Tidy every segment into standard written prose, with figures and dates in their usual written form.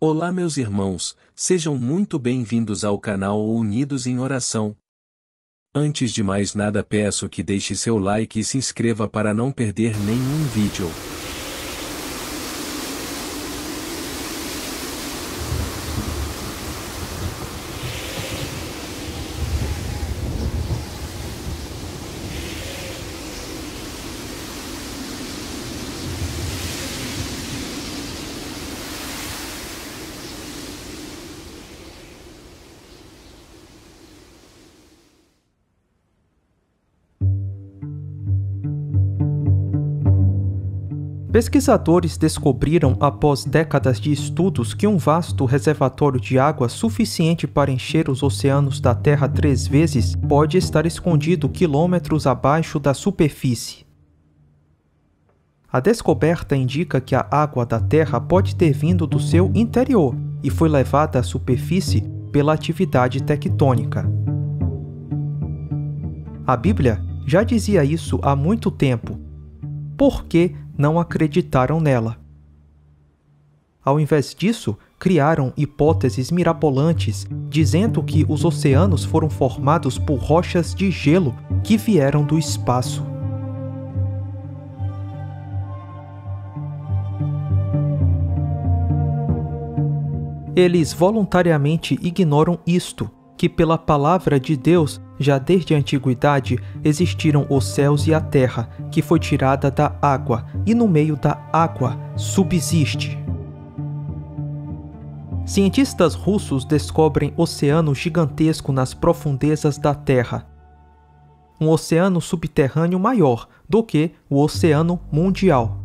Olá meus irmãos, sejam muito bem-vindos ao canal Unidos em Oração. Antes de mais nada peço que deixe seu like e se inscreva para não perder nenhum vídeo. Pesquisadores descobriram após décadas de estudos que um vasto reservatório de água suficiente para encher os oceanos da Terra 3 vezes pode estar escondido quilômetros abaixo da superfície. A descoberta indica que a água da Terra pode ter vindo do seu interior e foi levada à superfície pela atividade tectônica. A Bíblia já dizia isso há muito tempo. Por que não acreditaram nela? Ao invés disso, criaram hipóteses mirabolantes, dizendo que os oceanos foram formados por rochas de gelo que vieram do espaço. Eles voluntariamente ignoram isto, que pela palavra de Deus, já desde a antiguidade, existiram os céus e a terra, que foi tirada da água, e no meio da água subsiste. Cientistas russos descobrem oceano gigantesco nas profundezas da Terra. Um oceano subterrâneo maior do que o Oceano Mundial.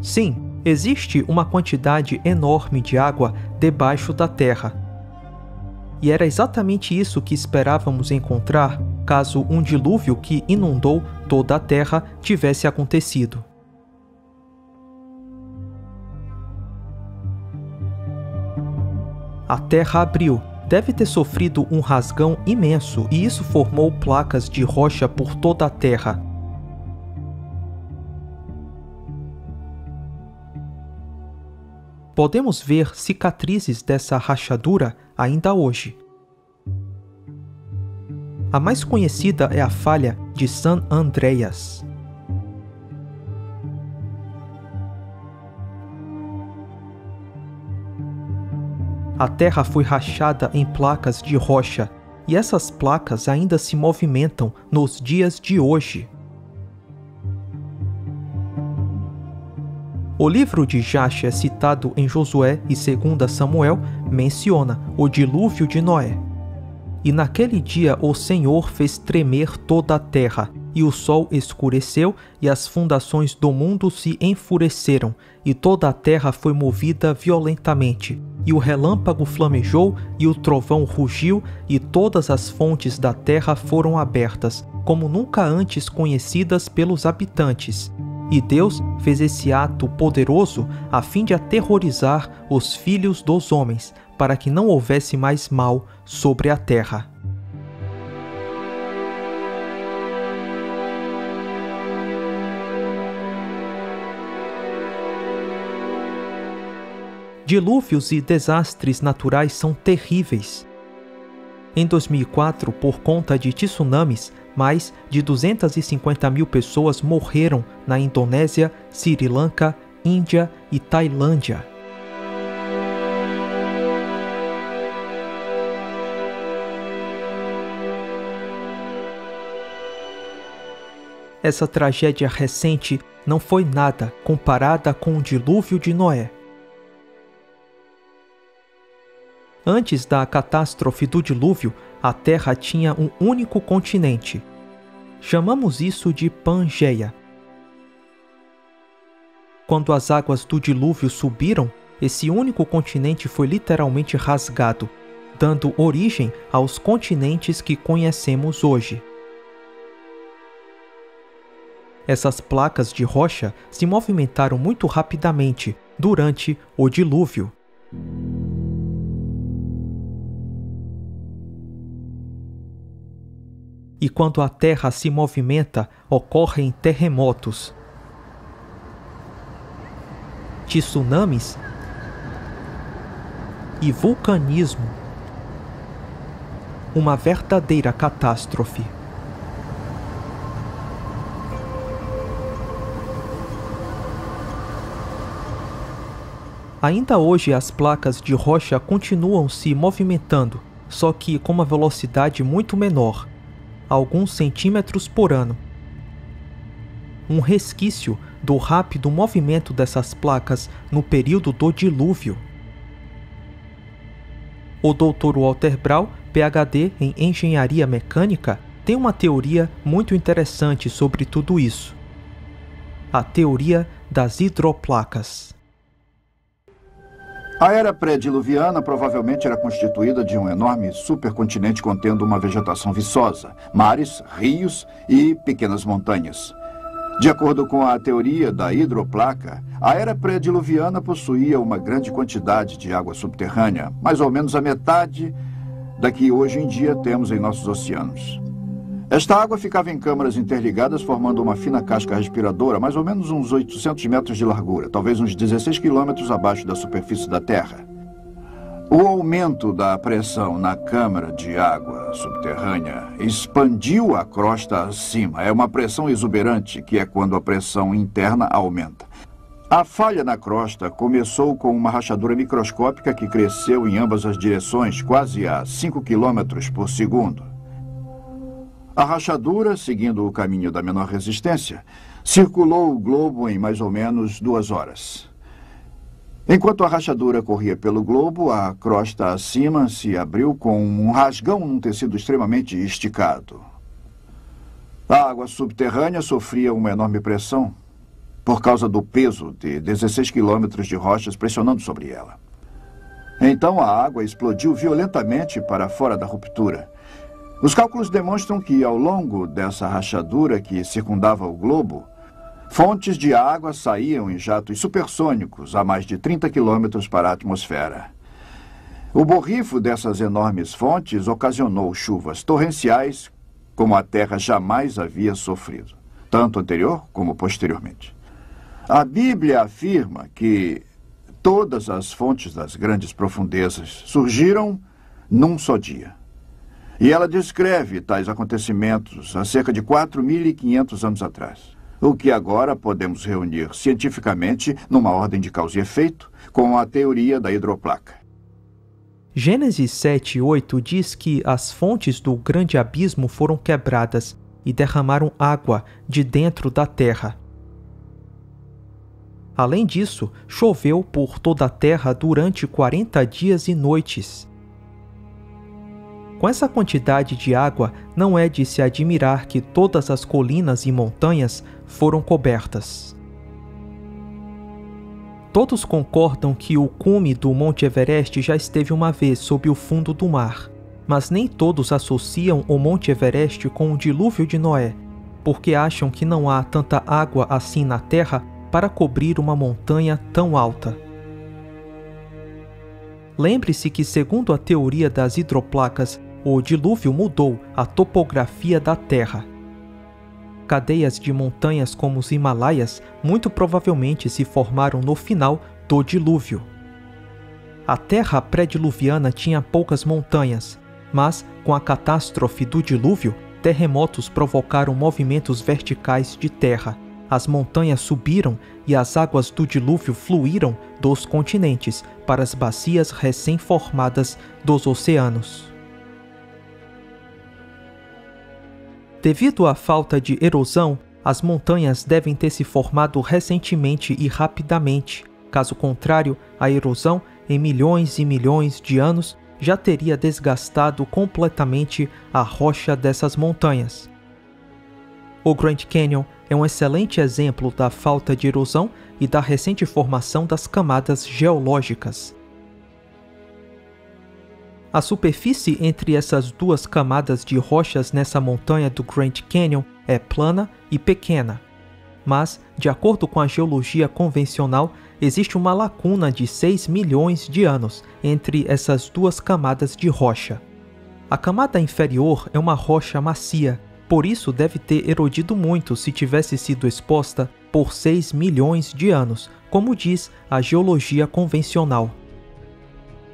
Sim, existe uma quantidade enorme de água debaixo da Terra. E era exatamente isso que esperávamos encontrar caso um dilúvio que inundou toda a Terra tivesse acontecido. A Terra abriu, deve ter sofrido um rasgão imenso e isso formou placas de rocha por toda a Terra. Podemos ver cicatrizes dessa rachadura ainda hoje. A mais conhecida é a falha de San Andreas. A Terra foi rachada em placas de rocha, e essas placas ainda se movimentam nos dias de hoje. O livro de Jasher, citado em Josué e 2 Samuel, menciona o dilúvio de Noé. E naquele dia o Senhor fez tremer toda a terra, e o sol escureceu, e as fundações do mundo se enfureceram, e toda a terra foi movida violentamente, e o relâmpago flamejou, e o trovão rugiu, e todas as fontes da terra foram abertas, como nunca antes conhecidas pelos habitantes. E Deus fez esse ato poderoso a fim de aterrorizar os filhos dos homens, para que não houvesse mais mal sobre a terra. Dilúvios e desastres naturais são terríveis. Em 2004, por conta de tsunamis, mais de 250 mil pessoas morreram na Indonésia, Sri Lanka, Índia e Tailândia. Essa tragédia recente não foi nada comparada com o dilúvio de Noé. Antes da catástrofe do dilúvio, a Terra tinha um único continente. Chamamos isso de Pangeia. Quando as águas do dilúvio subiram, esse único continente foi literalmente rasgado, dando origem aos continentes que conhecemos hoje. Essas placas de rocha se movimentaram muito rapidamente durante o dilúvio. E quando a Terra se movimenta, ocorrem terremotos, tsunamis e vulcanismo. Uma verdadeira catástrofe. Ainda hoje as placas de rocha continuam se movimentando, só que com uma velocidade muito menor, alguns centímetros por ano. Um resquício do rápido movimento dessas placas no período do dilúvio. O Dr. Walter Braun, PhD em Engenharia Mecânica, tem uma teoria muito interessante sobre tudo isso. A teoria das hidroplacas. A era pré-diluviana provavelmente era constituída de um enorme supercontinente contendo uma vegetação viçosa, mares, rios e pequenas montanhas. De acordo com a teoria da hidroplaca, a era pré-diluviana possuía uma grande quantidade de água subterrânea, mais ou menos a metade da que hoje em dia temos em nossos oceanos. Esta água ficava em câmaras interligadas, formando uma fina casca respiradora, mais ou menos uns 800 metros de largura, talvez uns 16 quilômetros abaixo da superfície da Terra. O aumento da pressão na câmara de água subterrânea expandiu a crosta acima. É uma pressão exuberante, que é quando a pressão interna aumenta. A falha na crosta começou com uma rachadura microscópica que cresceu em ambas as direções, quase a 5 quilômetros por segundo. A rachadura, seguindo o caminho da menor resistência, circulou o globo em mais ou menos 2 horas. Enquanto a rachadura corria pelo globo, a crosta acima se abriu com um rasgão num tecido extremamente esticado. A água subterrânea sofria uma enorme pressão por causa do peso de 16 quilômetros de rochas pressionando sobre ela. Então a água explodiu violentamente para fora da ruptura. Os cálculos demonstram que, ao longo dessa rachadura que circundava o globo, fontes de água saíam em jatos supersônicos a mais de 30 quilômetros para a atmosfera. O borrifo dessas enormes fontes ocasionou chuvas torrenciais como a Terra jamais havia sofrido, tanto anterior como posteriormente. A Bíblia afirma que todas as fontes das grandes profundezas surgiram num só dia. E ela descreve tais acontecimentos há cerca de 4.500 anos atrás. O que agora podemos reunir cientificamente numa ordem de causa e efeito com a teoria da hidroplaca. Gênesis 7:8 diz que as fontes do grande abismo foram quebradas e derramaram água de dentro da terra. Além disso, choveu por toda a terra durante 40 dias e noites. Com essa quantidade de água, não é de se admirar que todas as colinas e montanhas foram cobertas. Todos concordam que o cume do Monte Everest já esteve uma vez sob o fundo do mar, mas nem todos associam o Monte Everest com o dilúvio de Noé, porque acham que não há tanta água assim na Terra para cobrir uma montanha tão alta. Lembre-se que, segundo a teoria das hidroplacas, o dilúvio mudou a topografia da Terra. Cadeias de montanhas como os Himalaias muito provavelmente se formaram no final do dilúvio. A Terra pré-diluviana tinha poucas montanhas, mas, com a catástrofe do dilúvio, terremotos provocaram movimentos verticais de terra. As montanhas subiram e as águas do dilúvio fluíram dos continentes para as bacias recém-formadas dos oceanos. Devido à falta de erosão, as montanhas devem ter se formado recentemente e rapidamente. Caso contrário, a erosão, em milhões e milhões de anos, já teria desgastado completamente a rocha dessas montanhas. O Grand Canyon é um excelente exemplo da falta de erosão e da recente formação das camadas geológicas. A superfície entre essas duas camadas de rochas nessa montanha do Grand Canyon é plana e pequena, mas, de acordo com a geologia convencional, existe uma lacuna de 6 milhões de anos entre essas duas camadas de rocha. A camada inferior é uma rocha macia, por isso deve ter erodido muito se tivesse sido exposta por 6 milhões de anos, como diz a geologia convencional.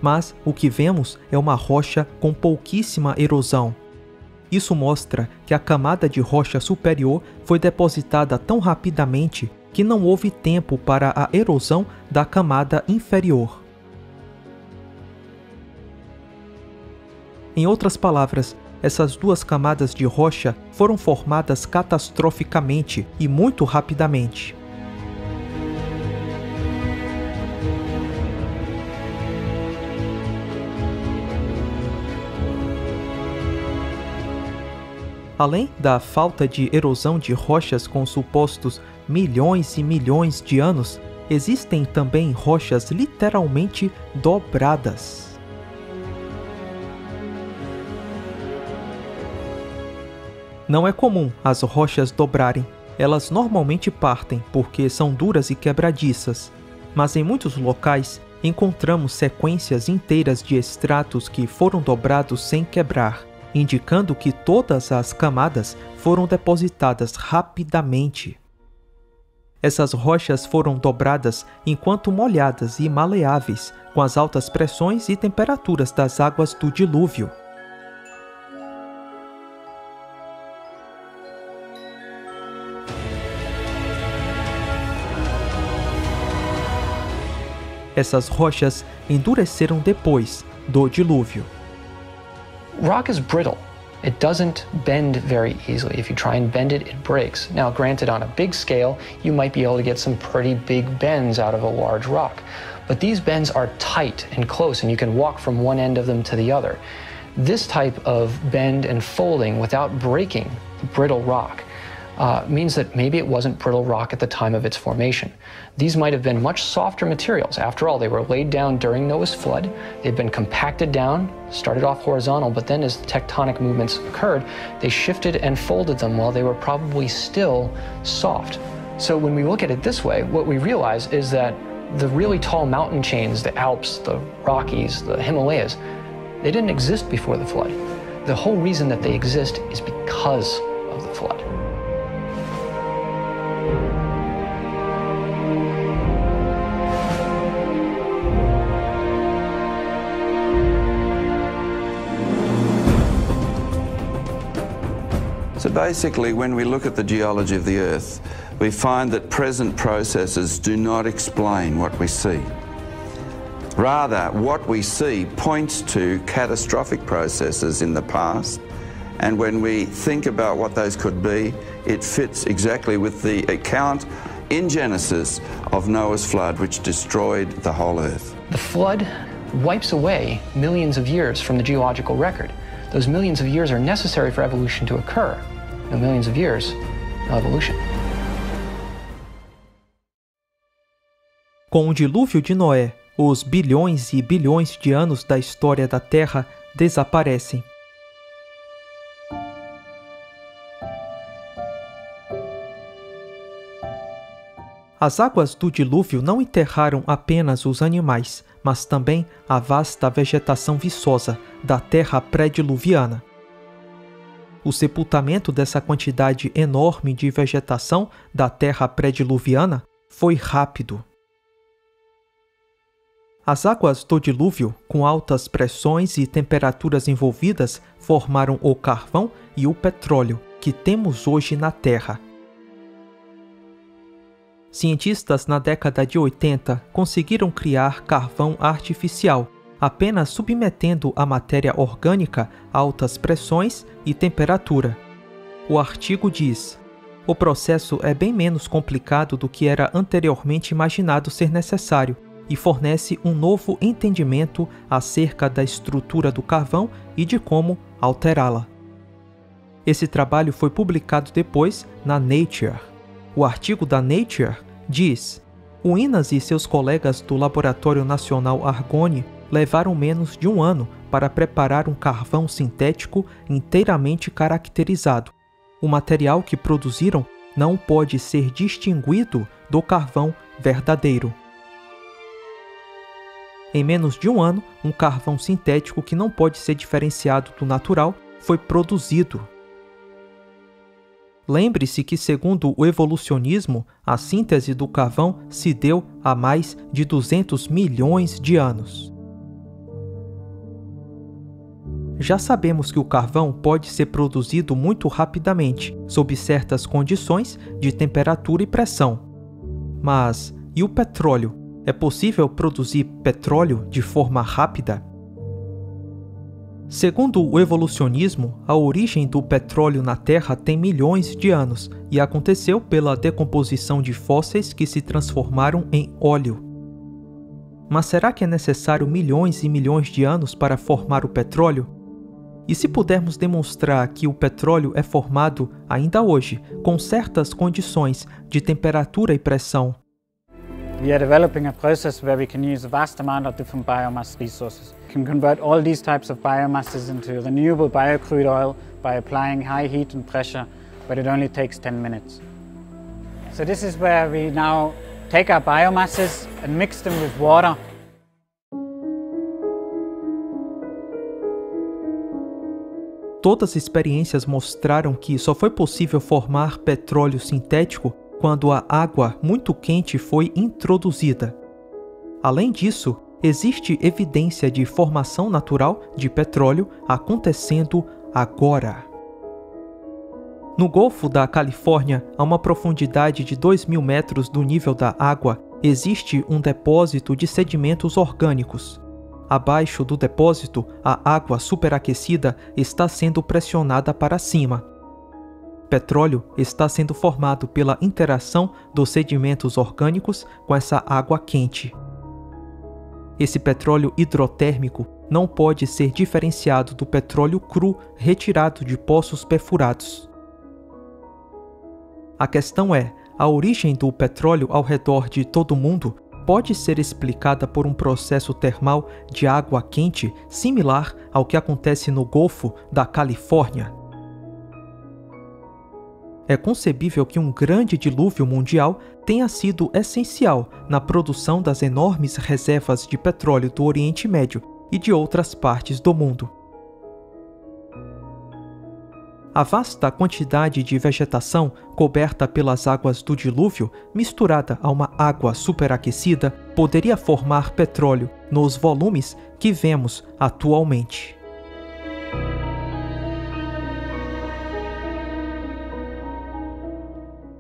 mas o que vemos é uma rocha com pouquíssima erosão. Isso mostra que a camada de rocha superior foi depositada tão rapidamente que não houve tempo para a erosão da camada inferior. Em outras palavras, essas duas camadas de rocha foram formadas catastroficamente e muito rapidamente. Além da falta de erosão de rochas com supostos milhões e milhões de anos, existem também rochas literalmente dobradas. Não é comum as rochas dobrarem. Elas normalmente partem porque são duras e quebradiças, mas em muitos locais encontramos sequências inteiras de estratos que foram dobrados sem quebrar, indicando que todas as camadas foram depositadas rapidamente. Essas rochas foram dobradas enquanto molhadas e maleáveis com as altas pressões e temperaturas das águas do dilúvio. Essas rochas endureceram depois do dilúvio. Rock is brittle. It doesn't bend very easily. If you try and bend it, it breaks. Now, granted, on a big scale, you might be able to get some pretty big bends out of a large rock. But these bends are tight and close, and you can walk from one end of them to the other. This type of bend and folding without breaking brittle rock means that maybe it wasn't brittle rock at the time of its formation. These might have been much softer materials. After all, they were laid down during Noah's flood. They'd been compacted down, started off horizontal, but then as tectonic movements occurred, they shifted and folded them while they were probably still soft. So when we look at it this way, what we realize is that the really tall mountain chains, the Alps, the Rockies, the Himalayas, they didn't exist before the flood. The whole reason that they exist is because of the flood. So basically, when we look at the geology of the Earth, we find that present processes do not explain what we see. Rather, what we see points to catastrophic processes in the past, and when we think about what those could be, it fits exactly with the account in Genesis of Noah's flood, which destroyed the whole Earth. The flood wipes away millions of years from the geological record. Those millions of years are necessary for evolution to occur. No millions of years, no evolution. Com o dilúvio de Noé, os bilhões e bilhões de anos da história da Terra desaparecem. As águas do dilúvio não enterraram apenas os animais, mas também a vasta vegetação viçosa da terra pré-diluviana. O sepultamento dessa quantidade enorme de vegetação da terra pré-diluviana foi rápido. As águas do dilúvio, com altas pressões e temperaturas envolvidas, formaram o carvão e o petróleo que temos hoje na Terra. Cientistas na década de 80 conseguiram criar carvão artificial, apenas submetendo a matéria orgânica a altas pressões e temperatura. O artigo diz: o processo é bem menos complicado do que era anteriormente imaginado ser necessário e fornece um novo entendimento acerca da estrutura do carvão e de como alterá-la. Esse trabalho foi publicado depois na Nature. O artigo da Nature diz: o Innas e seus colegas do Laboratório Nacional Argonne levaram menos de um ano para preparar um carvão sintético inteiramente caracterizado. O material que produziram não pode ser distinguido do carvão verdadeiro. Em menos de um ano, um carvão sintético que não pode ser diferenciado do natural foi produzido. Lembre-se que, segundo o evolucionismo, a síntese do carvão se deu há mais de 200 milhões de anos. já sabemos que o carvão pode ser produzido muito rapidamente, sob certas condições de temperatura e pressão. Mas, e o petróleo? É possível produzir petróleo de forma rápida? Segundo o evolucionismo, a origem do petróleo na Terra tem milhões de anos e aconteceu pela decomposição de fósseis que se transformaram em óleo. Mas será que é necessário milhões e milhões de anos para formar o petróleo? E se pudermos demonstrar que o petróleo é formado ainda hoje, com certas condições de temperatura e pressão? We are developing a process where we can use a vast amount of different biomass resources. We can convert all these types of biomasses into renewable biocrude oil by applying high heat and pressure, but it only takes 10 minutes. So this is where we now take our biomasses and mix them with water. Todas as experiências mostraram que só foi possível formar petróleo sintético quando a água muito quente foi introduzida. Além disso, existe evidência de formação natural de petróleo acontecendo agora. No Golfo da Califórnia, a uma profundidade de 2.000 metros do nível da água, existe um depósito de sedimentos orgânicos. Abaixo do depósito, a água superaquecida está sendo pressionada para cima. Petróleo está sendo formado pela interação dos sedimentos orgânicos com essa água quente. Esse petróleo hidrotérmico não pode ser diferenciado do petróleo cru retirado de poços perfurados. A questão é, a origem do petróleo ao redor de todo o mundo pode ser explicada por um processo termal de água quente similar ao que acontece no Golfo da Califórnia. É concebível que um grande dilúvio mundial tenha sido essencial na produção das enormes reservas de petróleo do Oriente Médio e de outras partes do mundo. A vasta quantidade de vegetação coberta pelas águas do dilúvio, misturada a uma água superaquecida, poderia formar petróleo nos volumes que vemos atualmente.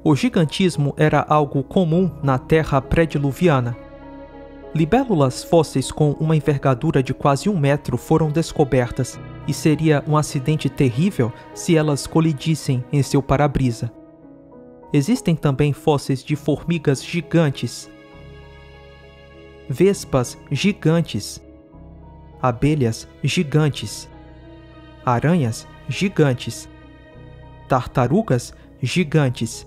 O gigantismo era algo comum na Terra pré-diluviana. Libélulas fósseis com uma envergadura de quase 1 metro foram descobertas, e seria um acidente terrível se elas colidissem em seu para-brisa. Existem também fósseis de formigas gigantes, vespas gigantes, abelhas gigantes, aranhas gigantes, tartarugas gigantes.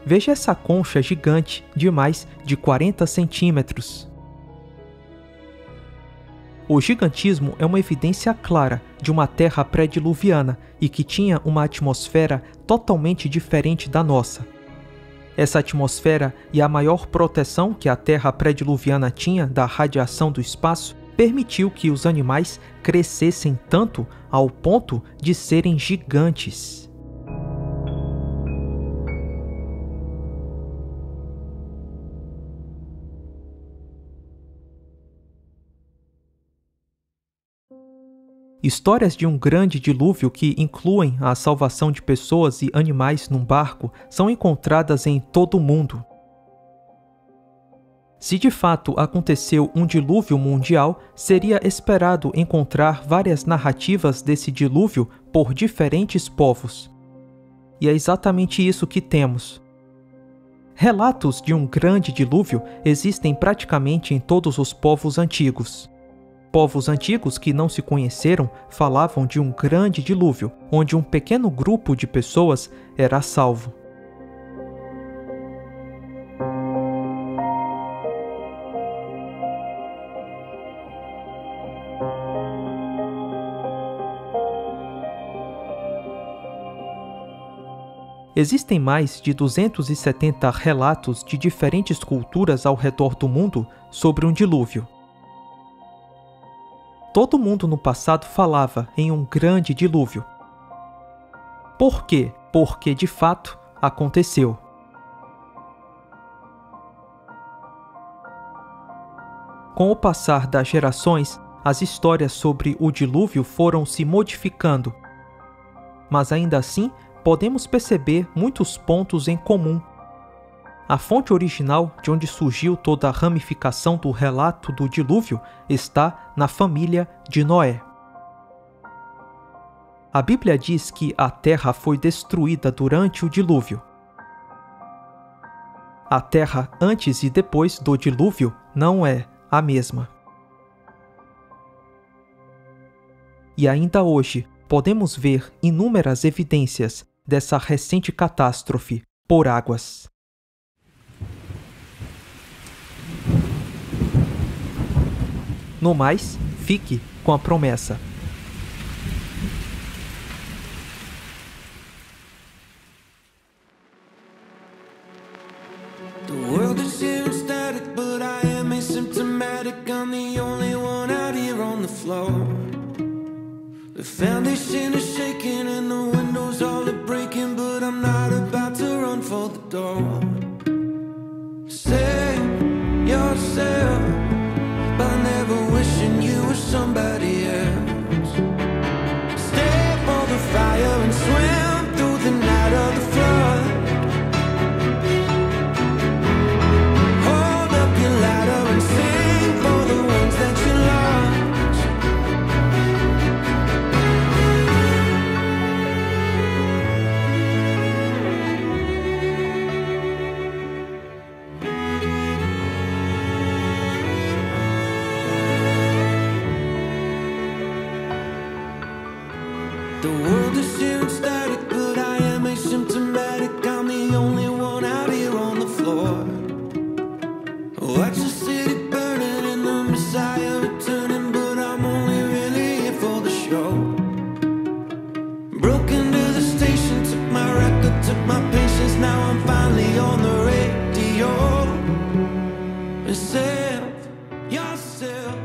Veja essa concha gigante de mais de 40 centímetros. O gigantismo é uma evidência clara de uma Terra pré-diluviana e que tinha uma atmosfera totalmente diferente da nossa. Essa atmosfera e a maior proteção que a Terra pré-diluviana tinha da radiação do espaço permitiu que os animais crescessem tanto ao ponto de serem gigantes. Histórias de um grande dilúvio que incluem a salvação de pessoas e animais num barco são encontradas em todo o mundo. Se de fato aconteceu um dilúvio mundial, seria esperado encontrar várias narrativas desse dilúvio por diferentes povos. E é exatamente isso que temos. Relatos de um grande dilúvio existem praticamente em todos os povos antigos. Povos antigos que não se conheceram falavam de um grande dilúvio, onde um pequeno grupo de pessoas era salvo. Existem mais de 270 relatos de diferentes culturas ao redor do mundo sobre um dilúvio. Todo mundo no passado falava em um grande dilúvio. Por quê? Porque de fato aconteceu. Com o passar das gerações, as histórias sobre o dilúvio foram se modificando. Mas ainda assim, podemos perceber muitos pontos em comum. A fonte original de onde surgiu toda a ramificação do relato do dilúvio está na família de Noé. A Bíblia diz que a terra foi destruída durante o dilúvio. A terra antes e depois do dilúvio não é a mesma. E ainda hoje, podemos ver inúmeras evidências dessa recente catástrofe por águas. No mais, fique com a promessa. The world is here static, but I am asymptomatic. I'm the only one out here on the floor. The foundation is shaking and the windows all are breaking, but I'm not about to run for the door. Save yourself by never wishing you were somebody else. Stay for the fire and swim through the night of the flood. Hold up your ladder and sing for the ones that you lost. The world is here and static, but I am asymptomatic. I'm the only one out here on the floor. Watch the city burning and the Messiah returning, but I'm only really here for the show. Broke into the station, took my record, took my patience. Now I'm finally on the radio. And save yourself.